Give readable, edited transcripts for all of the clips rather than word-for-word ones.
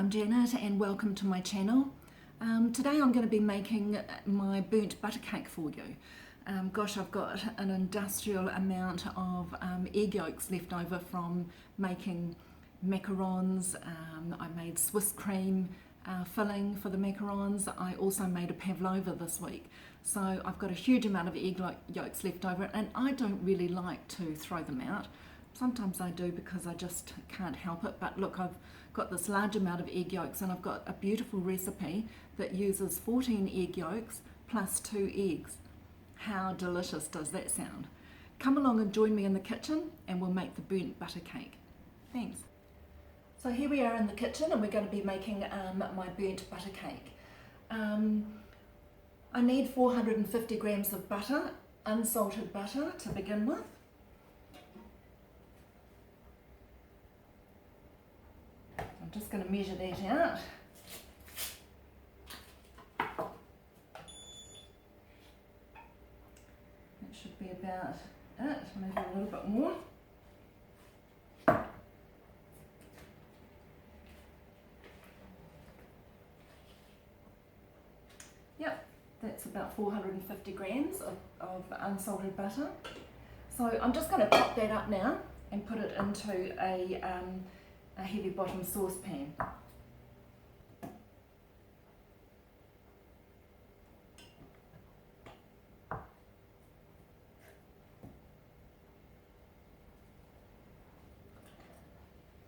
I'm Janet and welcome to my channel. Today I'm going to be making my burnt butter cake for you. Gosh, I've got an industrial amount of egg yolks left over from making macarons. I made Swiss cream filling for the macarons. I also made a pavlova this week. So I've got a huge amount of egg yolks left over, and I don't really like to throw them out. Sometimes I do because I just can't help it, but look, I've got this large amount of egg yolks and I've got a beautiful recipe that uses 14 egg yolks plus 2 eggs. How delicious does that sound? Come along and join me in the kitchen and we'll make the burnt butter cake. Thanks. So here we are in the kitchen and we're going to be making my burnt butter cake. I need 450 grams of butter, unsalted butter to begin with. I'm just going to measure that out. That should be about it, maybe a little bit more. Yep, that's about 450 grams of unsalted butter. So I'm just going to top that up now and put it into a heavy bottom saucepan.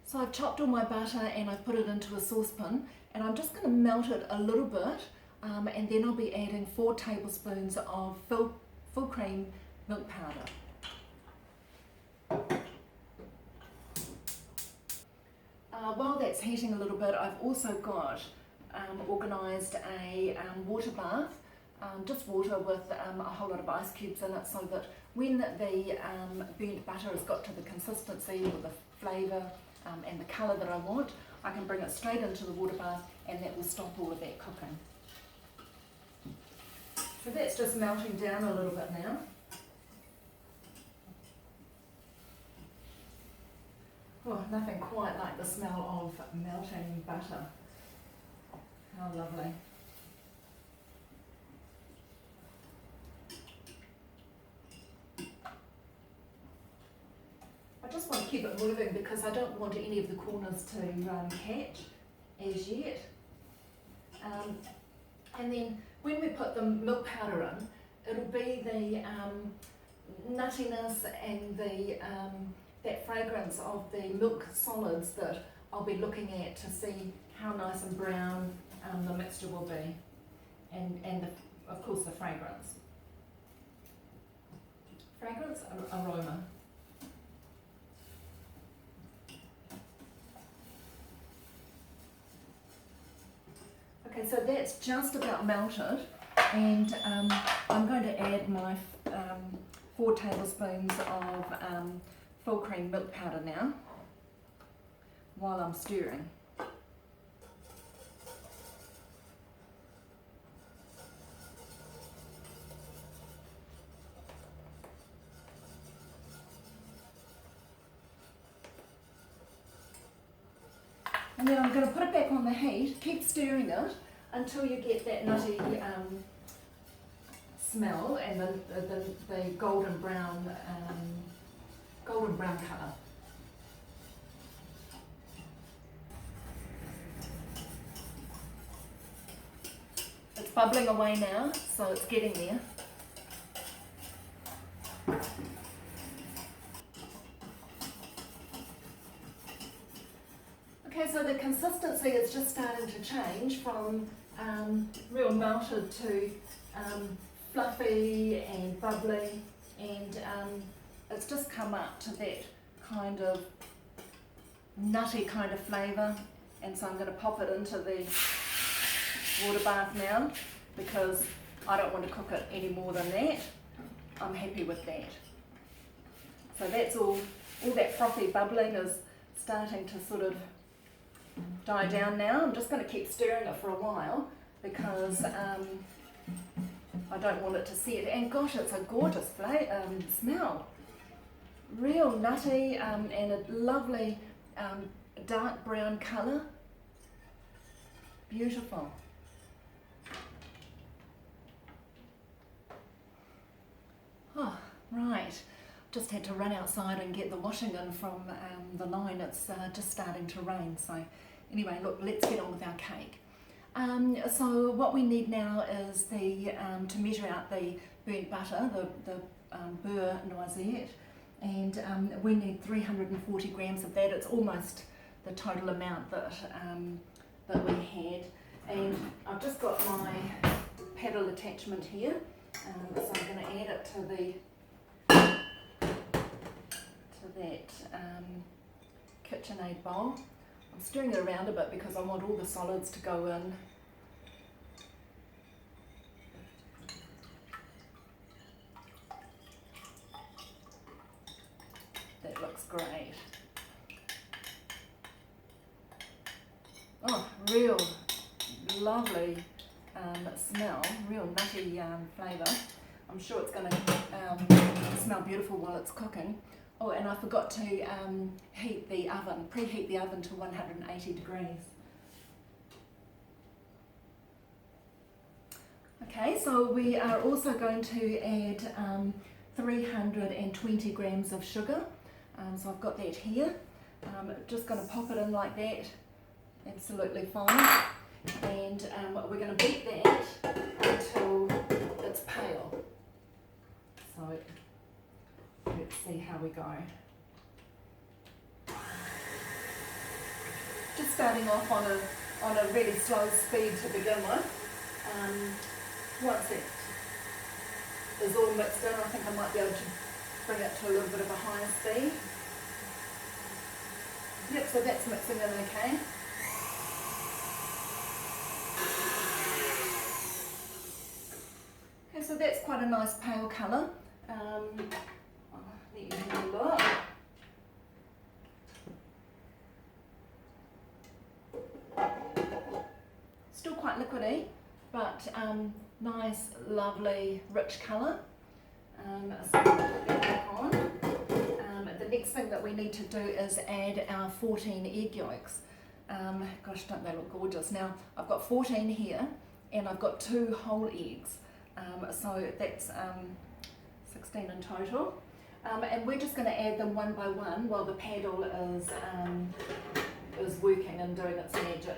So I've chopped all my butter and I've put it into a saucepan, and I'm just going to melt it a little bit, and then I'll be adding 4 tablespoons of full cream milk powder. While that's heating a little bit, I've also got organised a water bath, just water with a whole lot of ice cubes in it, so that when the burnt butter has got to the consistency or the flavour and the colour that I want, I can bring it straight into the water bath and that will stop all of that cooking. So that's just melting down a little bit now. Oh, nothing quite like the smell of melting butter. How lovely. I just want to keep it moving because I don't want any of the corners to catch as yet. And then when we put the milk powder in, it'll be the nuttiness and the that fragrance of the milk solids that I'll be looking at to see how nice and brown the mixture will be, and of course the fragrance. Aroma. Okay, so that's just about melted, and I'm going to add my 4 tablespoons of full cream milk powder now while I'm stirring. And then I'm going to put it back on the heat, keep stirring it until you get that nutty smell and the golden brown colour. It's bubbling away now, so it's getting there. Okay, so the consistency is just starting to change from real melted to fluffy and bubbly, and it's just come up to that kind of nutty kind of flavour, and so I'm going to pop it into the water bath now because I don't want to cook it any more than that. I'm happy with that. So that's all that frothy bubbling is starting to sort of die down now. I'm just going to keep stirring it for a while because I don't want it to set, and gosh, it's a gorgeous smell. Real nutty and a lovely dark brown colour. Beautiful. Oh, right. Just had to run outside and get the washing in from the line. It's just starting to rain. So anyway, look, let's get on with our cake. So what we need now is to measure out the burnt butter, the Beurre Noisette, and we need 340 grams of that. It's almost the total amount that we had. And I've just got my paddle attachment here, so I'm going to add it to that KitchenAid bowl. I'm stirring it around a bit because I want all the solids to go in. That looks great. Oh, real lovely smell, real nutty flavour. I'm sure it's going to smell beautiful while it's cooking. Oh, and I forgot to preheat the oven to 180 degrees. Okay, so we are also going to add 320 grams of sugar. So I've got that here. Just going to pop it in like that. Absolutely fine. And we're going to beat that until it's pale. So let's see how we go. Just starting off on a really slow speed to begin with. Once it is all mixed in, I think I might be able to bring it to a little bit of a higher speed. Yep, so that's mixing in okay. Okay, so that's quite a nice pale colour. Let you have a look. Still quite liquidy, but nice, lovely, rich colour. So we'll put that back on. The next thing that we need to do is add our 14 egg yolks. Gosh, don't they look gorgeous? Now, I've got 14 here, and I've got 2 whole eggs. So that's 16 in total. And we're just going to add them one by one while the paddle is working and doing its magic.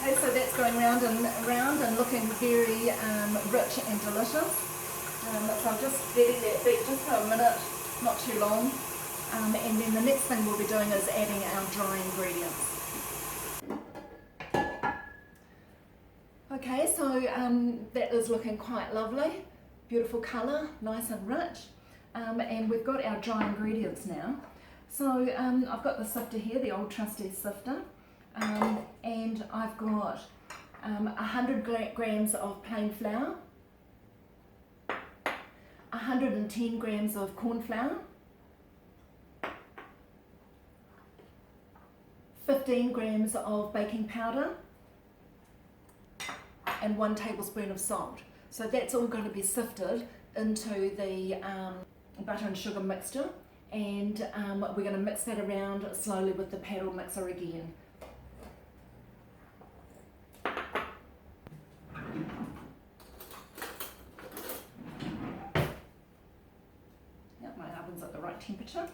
Okay, so that's going round and round and looking very rich and delicious. So I'm just letting that beat just for a minute, not too long. And then the next thing we'll be doing is adding our dry ingredients. Okay, so that is looking quite lovely. Beautiful colour, nice and rich. And we've got our dry ingredients now. So I've got the sifter here, the old trusty sifter. And I've got 100 grams of plain flour, 110 grams of corn flour, 15 grams of baking powder, and 1 tablespoon of salt. So that's all going to be sifted into the butter and sugar mixture, and we're going to mix that around slowly with the paddle mixer again. Yep, my oven's at the right temperature.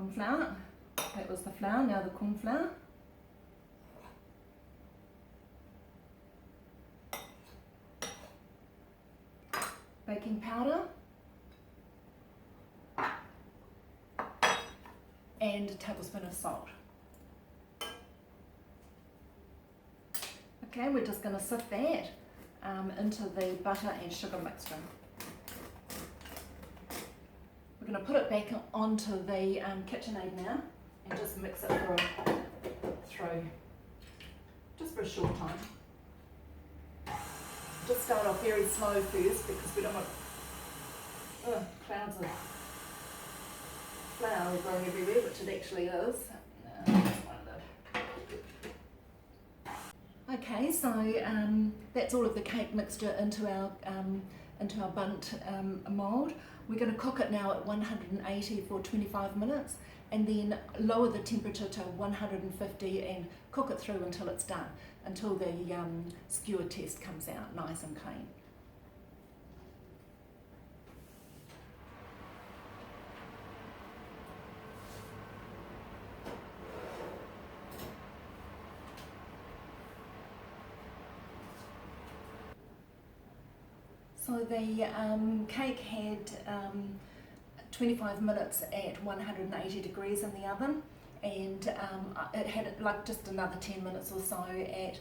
corn flour. That was the flour, now the corn flour. Baking powder. And a tablespoon of salt. Okay, we're just going to sift that into the butter and sugar mixture. We're going to put it back onto the KitchenAid now and just mix it through just for a short time. Just start off very slow first because we don't want clouds of flour growing everywhere, which it actually is. Okay, so that's all of the cake mixture into our bundt mould. We're going to cook it now at 180 for 25 minutes and then lower the temperature to 150 and cook it through until it's done, until the skewer test comes out nice and clean. So the cake had 25 minutes at 180 degrees in the oven, and it had like just another 10 minutes or so at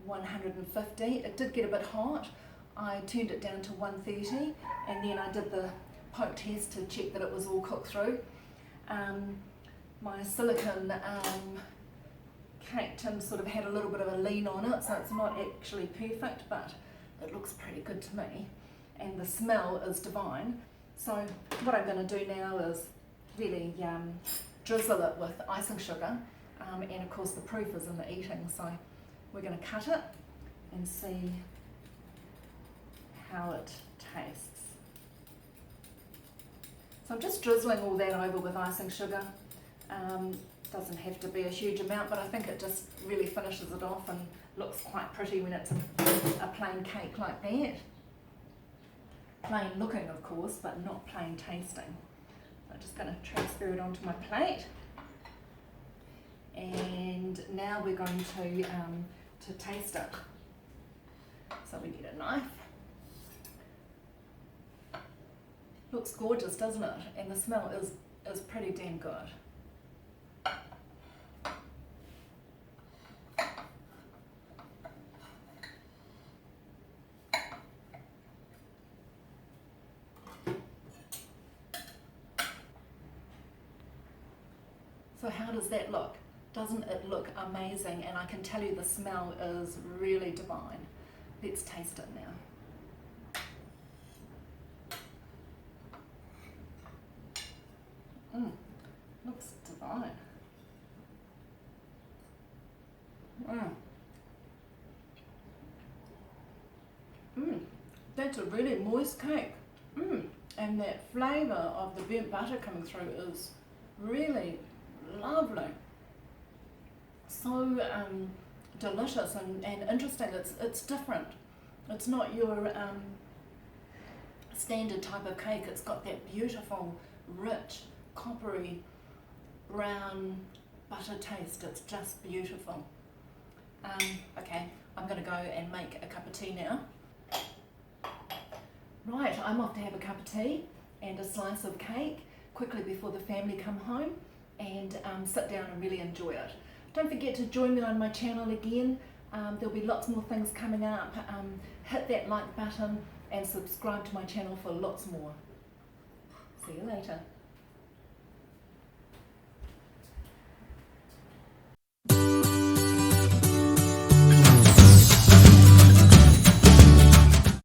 150. It did get a bit hot. I turned it down to 130 and then I did the poke test to check that it was all cooked through. My silicone cake tin sort of had a little bit of a lean on it, so it's not actually perfect, but it looks pretty good to me. And the smell is divine. So what I'm going to do now is really drizzle it with icing sugar, and of course the proof is in the eating, so we're going to cut it and see how it tastes. So I'm just drizzling all that over with icing sugar. Doesn't have to be a huge amount, but I think it just really finishes it off and looks quite pretty when it's a plain cake like that. Plain looking, of course, but not plain tasting. So I'm just going to transfer it onto my plate. And now we're going to taste it. So we get a knife. Looks gorgeous, doesn't it? And the smell is pretty damn good. So how does that look? Doesn't it look amazing? And I can tell you the smell is really divine. Let's taste it now. Looks divine. That's a really moist cake. And that flavour of the burnt butter coming through is really lovely. So delicious and interesting. It's different. It's not your standard type of cake. It's got that beautiful, rich, coppery, brown butter taste. It's just beautiful. Okay, I'm going to go and make a cup of tea now. Right, I'm off to have a cup of tea and a slice of cake quickly before the family come home and sit down and really enjoy it. Don't forget to join me on my channel again. There'll be lots more things coming up. Hit that like button and subscribe to my channel for lots more. See you later.